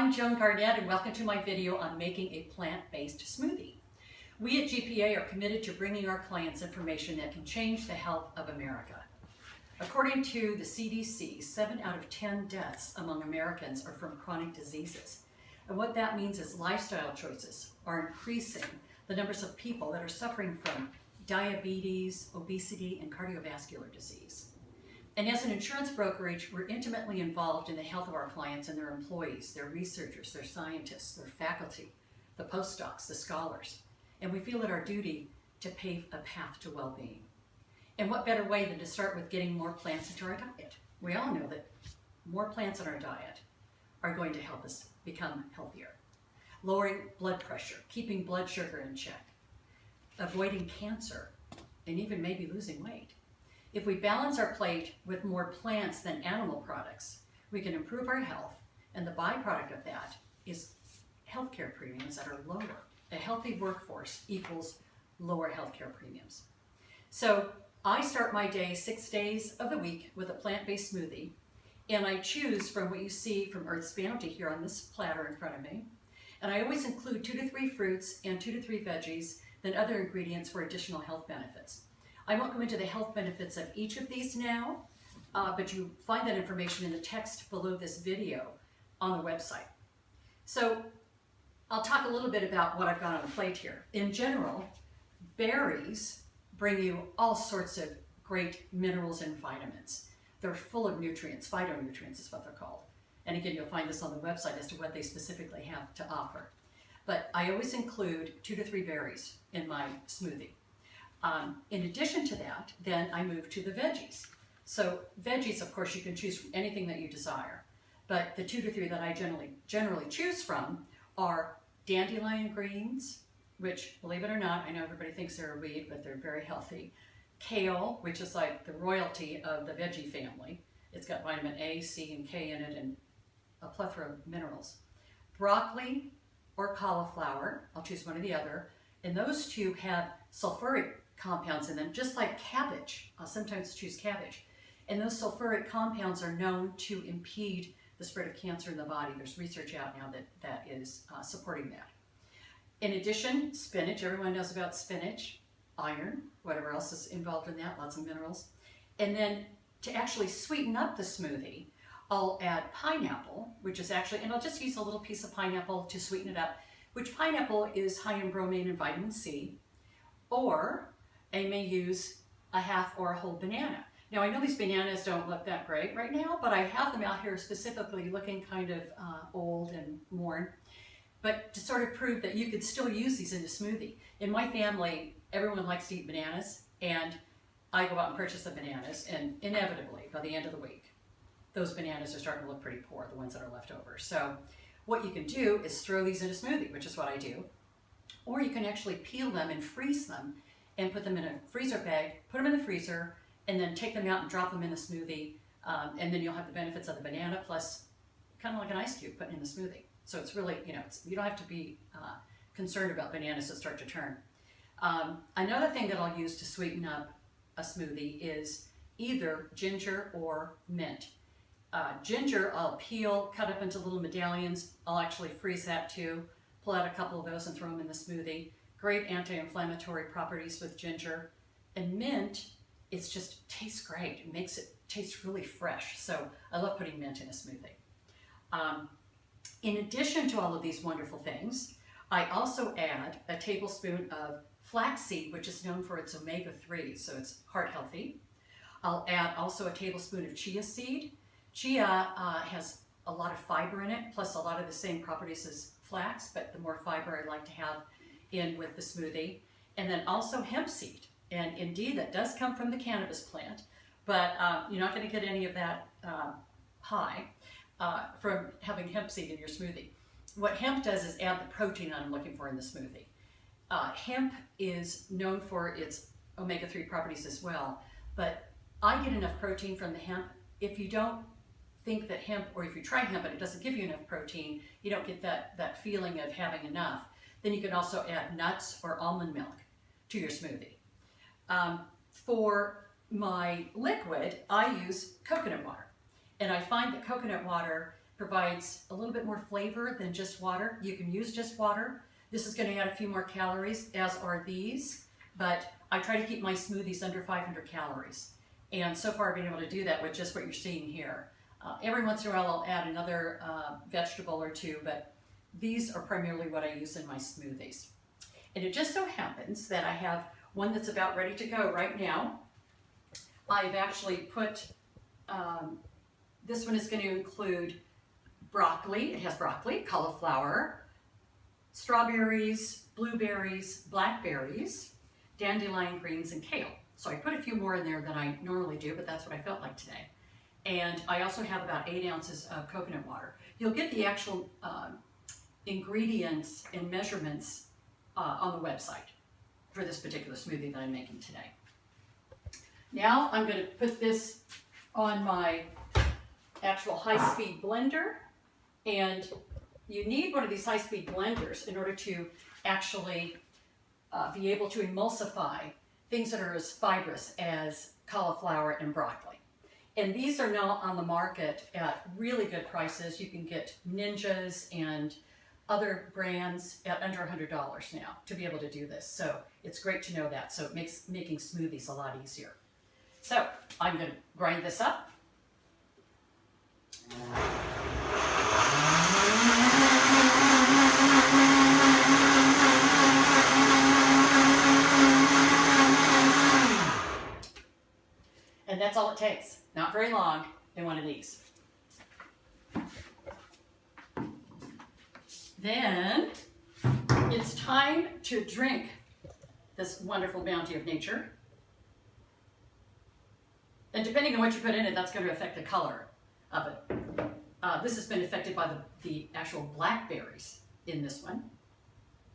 I'm Joan Garnett and welcome to my video on making a plant-based smoothie. We at GPA are committed to bringing our clients information that can change the health of America. According to the CDC, 7 out of 10 deaths among Americans are from chronic diseases. And what that means is lifestyle choices are increasing the numbers of people that are suffering from diabetes, obesity, and cardiovascular disease. And as an insurance brokerage, we're intimately involved in the health of our clients and their employees, their researchers, their scientists, their faculty, the postdocs, the scholars. And we feel it our duty to pave a path to well-being. And what better way than to start with getting more plants into our diet? We all know that more plants in our diet are going to help us become healthier. Lowering blood pressure, keeping blood sugar in check, avoiding cancer, and even maybe losing weight. If we balance our plate with more plants than animal products, we can improve our health, and the byproduct of that is healthcare premiums that are lower. A healthy workforce equals lower healthcare premiums. So I start my day 6 days of the week with a plant-based smoothie, and I choose from what you see from Earth's Bounty here on this platter in front of me. And I always include 2 to 3 fruits and 2 to 3 veggies, then other ingredients for additional health benefits. I won't go into the health benefits of each of these now, but you find that information in the text below this video on the website. So I'll talk a little bit about what I've got on the plate here. In general, berries bring you all sorts of great minerals and vitamins. They're full of nutrients, phytonutrients is what they're called. And again, you'll find this on the website as to what they specifically have to offer. But I always include 2 to 3 berries in my smoothie. In addition to that, then I move to the veggies. So veggies, of course, you can choose from anything that you desire. But the 2 to 3 that I generally choose from are dandelion greens, which, believe it or not, I know everybody thinks they're a weed, but they're very healthy. Kale, which is like the royalty of the veggie family. It's got vitamin A, C, and K in it, and a plethora of minerals. Broccoli or cauliflower, I'll choose one or the other, and those two have sulfuric compounds in them, just like cabbage. I'll sometimes choose cabbage. And those sulfuric compounds are known to impede the spread of cancer in the body. There's research out now that is supporting that. In addition, spinach, everyone knows about spinach, iron, whatever else is involved in that, lots of minerals. And then to actually sweeten up the smoothie, I'll add pineapple, which is actually, and I'll just use a little piece of pineapple to sweeten it up, which pineapple is high in bromine and vitamin C, or I may use a half or a whole banana. Now I know these bananas don't look that great right now, but I have them out here specifically looking kind of old and worn, but to sort of prove that you could still use these in a smoothie. In my family, everyone likes to eat bananas, and I go out and purchase the bananas, and inevitably, by the end of the week, those bananas are starting to look pretty poor, the ones that are left over. So what you can do is throw these in a smoothie, which is what I do, or you can actually peel them and freeze them and put them in a freezer bag, put them in the freezer, and then take them out and drop them in the smoothie, and then you'll have the benefits of the banana plus kind of like an ice cube put in the smoothie. So it's really, you don't have to be concerned about bananas that start to turn. Another thing that I'll use to sweeten up a smoothie is either ginger or mint. Ginger I'll peel, cut up into little medallions. I'll actually freeze that too, pull out a couple of those and throw them in the smoothie. Great anti-inflammatory properties with ginger. And mint, it just tastes great. It makes it taste really fresh. So I love putting mint in a smoothie. In addition to all of these wonderful things, I also add a tablespoon of flaxseed, which is known for its omega-3, so it's heart healthy. I'll add also a tablespoon of chia seed. Chia has a lot of fiber in it, plus a lot of the same properties as flax, but the more fiber I like to have in with the smoothie. And then also hemp seed. And indeed, that does come from the cannabis plant, but you're not going to get any of that high from having hemp seed in your smoothie. What hemp does is add the protein I'm looking for in the smoothie. Hemp is known for its omega-3 properties as well, but I get enough protein from the hemp. If you don't think that hemp, or if you try hemp and it doesn't give you enough protein, you don't get that feeling of having enough, then you can also add nuts or almond milk to your smoothie. For my liquid, I use coconut water. And I find that coconut water provides a little bit more flavor than just water. You can use just water. This is going to add a few more calories, as are these, but I try to keep my smoothies under 500 calories. And so far I've been able to do that with just what you're seeing here. Every once in a while I'll add another vegetable or two, but these are primarily what I use in my smoothies. And it just so happens that I have one that's about ready to go right now. I've actually put, this one is going to include broccoli. It has broccoli, cauliflower, strawberries, blueberries, blackberries, dandelion greens, and kale. So I put a few more in there than I normally do, but that's what I felt like today. And I also have about 8 ounces of coconut water. You'll get the actual ingredients and measurements on the website for this particular smoothie that I'm making today. Now I'm going to put this on my actual high-speed blender, and you need one of these high-speed blenders in order to actually be able to emulsify things that are as fibrous as cauliflower and broccoli. And these are now on the market at really good prices. You can get Ninjas and other brands at under $100 now to be able to do this. So it's great to know that. So it makes making smoothies a lot easier. So I'm going to grind this up. And that's all it takes. Not very long in one of these. Then it's time to drink this wonderful bounty of nature. And depending on what you put in it, that's going to affect the color of it. This has been affected by the actual blackberries in this one.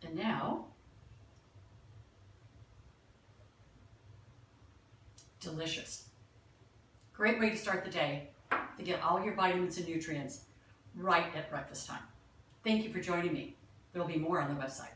And now, delicious. Great way to start the day to get all your vitamins and nutrients right at breakfast time. Thank you for joining me. There will be more on the website.